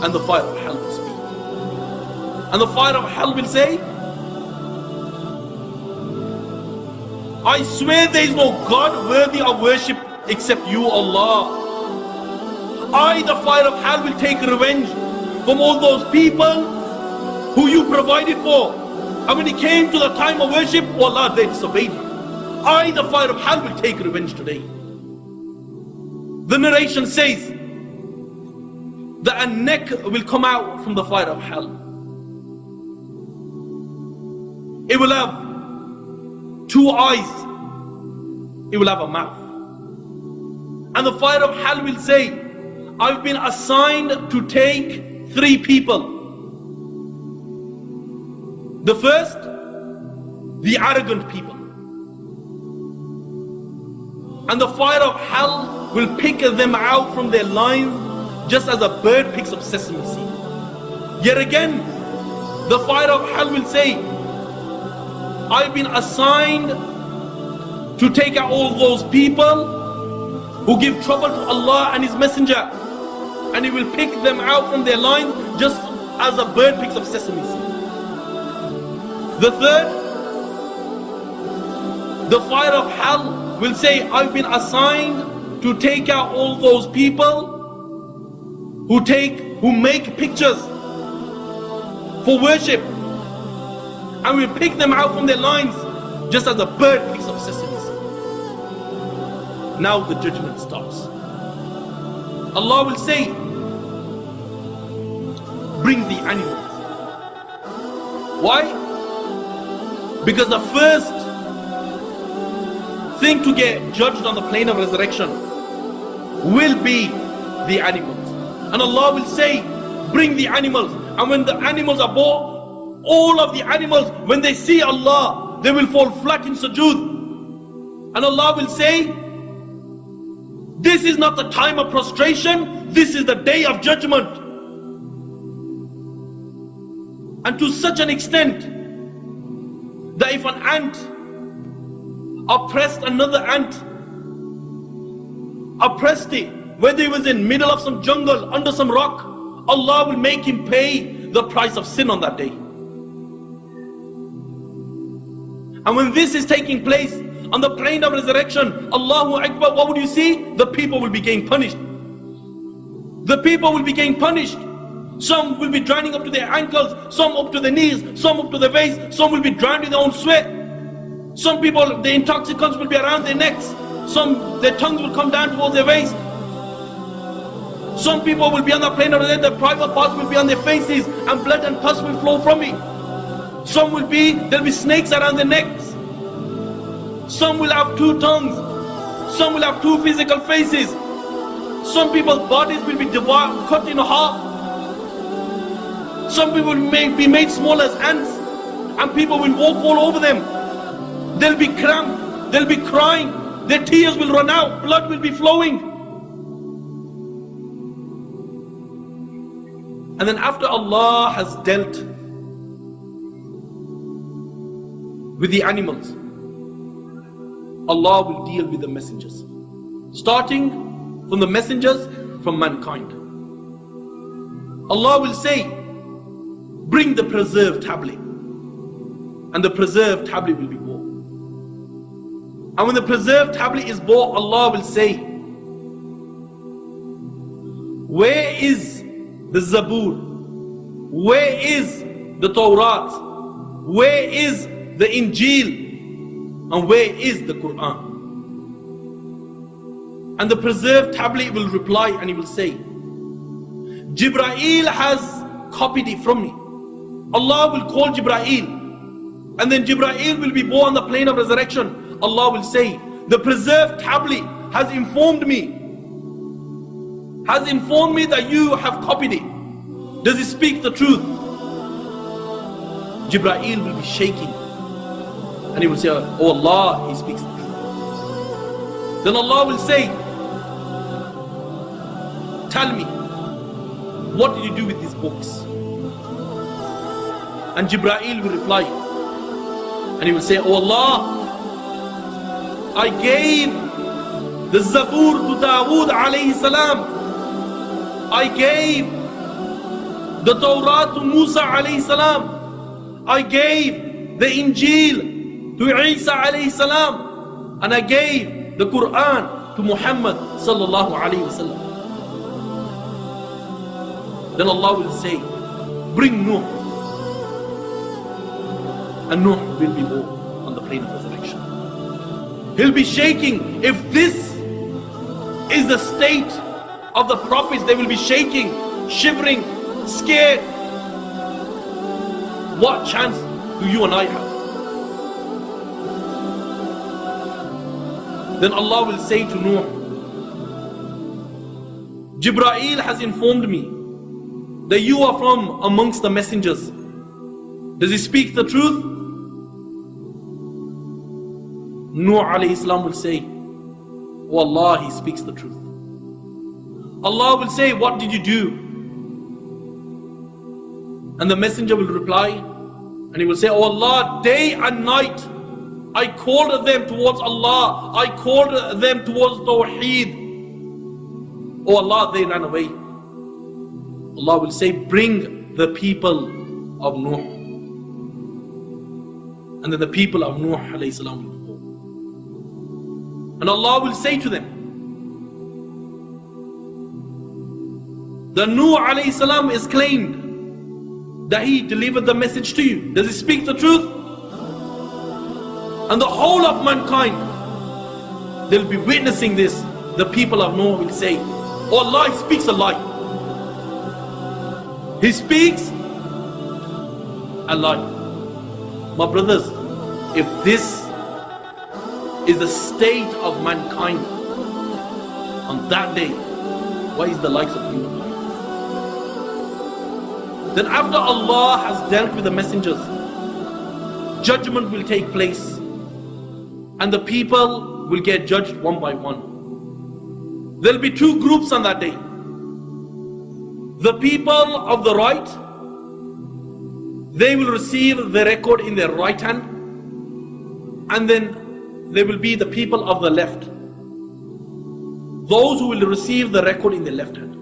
And the fire of hell will speak. And the fire of hell will say, I swear there is no God worthy of worship except you, Allah. I, the fire of hell, will take revenge from all those people who you provided for. And when it came to the time of worship, oh Allah, they disobeyed you. I, the fire of hell, will take revenge today. The narration says that a neck will come out from the fire of hell. It will have 2 eyes. It will have a mouth. And the fire of hell will say, I've been assigned to take 3 people. The first, the arrogant people. And the fire of hell will pick them out from their lines just as a bird picks up sesame seed. Yet again, the fire of hell will say, I've been assigned to take out all those people who give trouble to Allah and His Messenger. And He will pick them out from their lines just as a bird picks up sesame seed. The third, the fire of hell will say, I've been assigned to take out all those people who make pictures for worship, and we'll pick them out from their lines just as a bird picks up sesame seed. Now the judgment starts. Allah will say, bring the animals. Why? Because the first thing to get judged on the plane of resurrection will be the animals. And Allah will say, bring the animals. And when the animals are brought, all of the animals, when they see Allah, they will fall flat in sujood. And Allah will say, this is not the time of prostration, this is the day of judgment. And to such an extent that if an ant oppressed another ant, oppressed it, whether he was in middle of some jungle, under some rock, Allah will make him pay the price of sin on that day. And when this is taking place on the plane of resurrection, Allahu Akbar, what would you see? The people will be getting punished. The people will be getting punished. Some will be drowning up to their ankles, some up to their knees, some up to their waist, some will be drowned in their own sweat. Some people, the intoxicants will be around their necks. Some, their tongues will come down towards their waist. Some people will be on the plane of resurrection, their private parts will be on their faces, and blood and pus will flow from it. Some will be, there'll be snakes around their necks. Some will have 2 tongues. Some will have 2 physical faces. Some people's bodies will be devoured, cut in half. Some people may be made small as ants, and people will walk all over them. They'll be cramped, they'll be crying, their tears will run out, blood will be flowing. And then after Allah has dealt with the animals, Allah will deal with the messengers, starting from the messengers from mankind. Allah will say, bring the preserved tablet, and the preserved tablet will be brought. And when the preserved tablet is brought, Allah will say, where is the Zabur? Where is the Tawrat? Where is the Injil? And where is the Quran? And the preserved tablet will reply and he will say, Jibreel has copied it from me. Allah will call Jibreel, and then Jibreel will be born on the plane of resurrection. Allah will say, the preserved tablet has informed me that you have copied it. Does it speak the truth? Jibreel will be shaking, and he will say, oh Allah, he speaks the truth. Then Allah will say, tell me, what did you do with these books? And Jibreel will reply, and he will say, oh Allah, I gave the Zabur to Dawood alayhi salam. I gave the Torah to Musa alayhi salam. I gave the Injil to Isa alayhi salam. And I gave the Quran to Muhammad sallallahu alayhi wasallam. Then Allah will say, bring Nuh. And Nuh will be born on the plane of resurrection. He'll be shaking. If this is the state of the prophets, they will be shaking, shivering, scared. What chance do you and I have? Then Allah will say to Nuh, Jibreel has informed me that you are from amongst the messengers. Does he speak the truth? Nuh alayhi salam will say, oh Allah, he speaks the truth. Allah will say, what did you do? And the messenger will reply, and he will say, oh Allah, day and night I called them towards Allah, I called them towards Tawheed. Oh Allah, they ran away. Allah will say, bring the people of Nuh. And then the people of Nuh alayhi salam will go. And Allah will say to them, the Nuh alayhi salam is claimed that he delivered the message to you. Does he speak the truth? And the whole of mankind, they'll be witnessing this. The people of Noah will say, oh Allah, he speaks a lie. He speaks a lie. My brothers, if this is the state of mankind on that day, what is the likes of you and I? Then after Allah has dealt with the messengers, judgment will take place, and the people will get judged one by one. There'll be two groups on that day. The people of the right, they will receive the record in their right hand, and then there will be the people of the left, those who will receive the record in their left hand.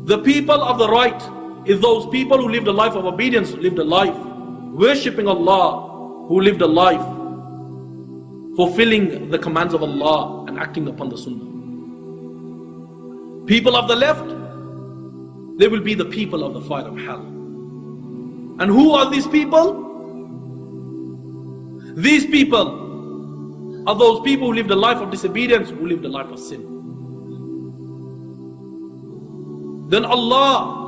The people of the right is those people who lived a life of obedience, who lived a life worshipping Allah, who lived a life fulfilling the commands of Allah and acting upon the Sunnah. People of the left, they will be the people of the fire of hell. And who are these people? These people are those people who lived a life of disobedience, who lived a life of sin. Then Allah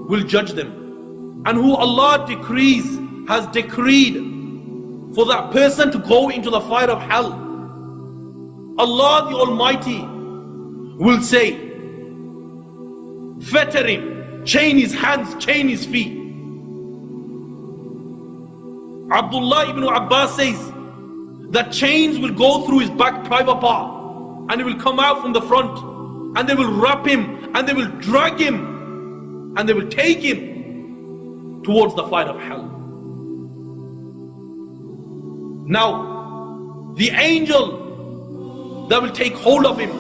will judge them. And who Allah has decreed for that person to go into the fire of hell, Allah the Almighty will say, fetter him, chain his hands, chain his feet. Abdullah ibn Abbas says that chains will go through his back private part, and it will come out from the front, and they will wrap him, and they will drag him, and they will take him towards the fire of hell. Now, the angel that will take hold of him,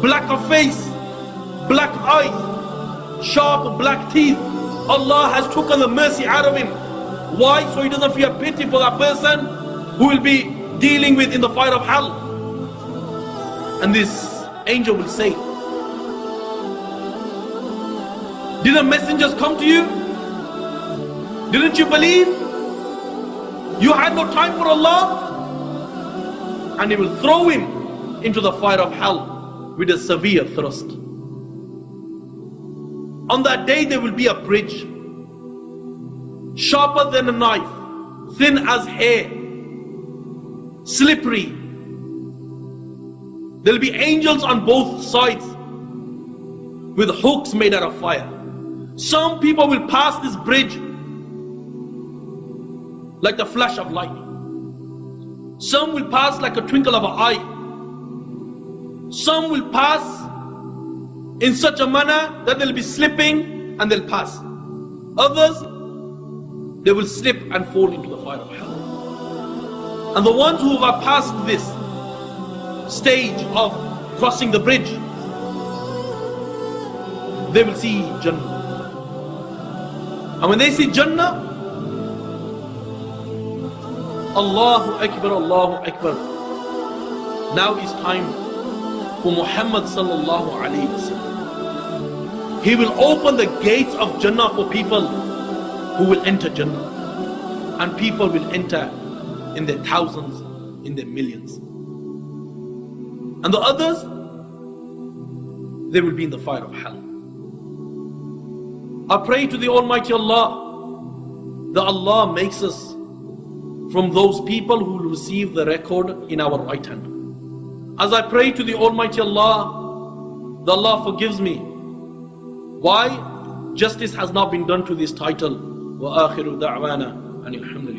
black of face, black eyes, sharp black teeth, Allah has taken the mercy out of him. Why? So he doesn't feel pity for that person who will be dealing with in the fire of hell. And this angel will say, didn't messengers come to you? Didn't you believe? You had no time for Allah? And he will throw him into the fire of hell with a severe thrust. On that day there will be a bridge, sharper than a knife, thin as hair, slippery. There will be angels on both sides with hooks made out of fire. Some people will pass this bridge like the flash of lightning. Some will pass like a twinkle of an eye. Some will pass in such a manner that they'll be slipping and they'll pass. Others, they will slip and fall into the fire of hell. And the ones who have passed this stage of crossing the bridge, they will see Jannah. And when they see Jannah, Allahu Akbar, Allahu Akbar. Now is time for Muhammad sallallahu alayhi wa sallam. He will open the gates of Jannah for people who will enter Jannah. And people will enter in their thousands, in their millions. And the others, they will be in the fire of hell. I pray to the Almighty Allah that Allah makes us from those people who will receive the record in our right hand. As I pray to the Almighty Allah that Allah forgives me. Why? Justice has not been done to this title. وَآخِرُ دَعْوَانَا أَنِ الْحَمْدُ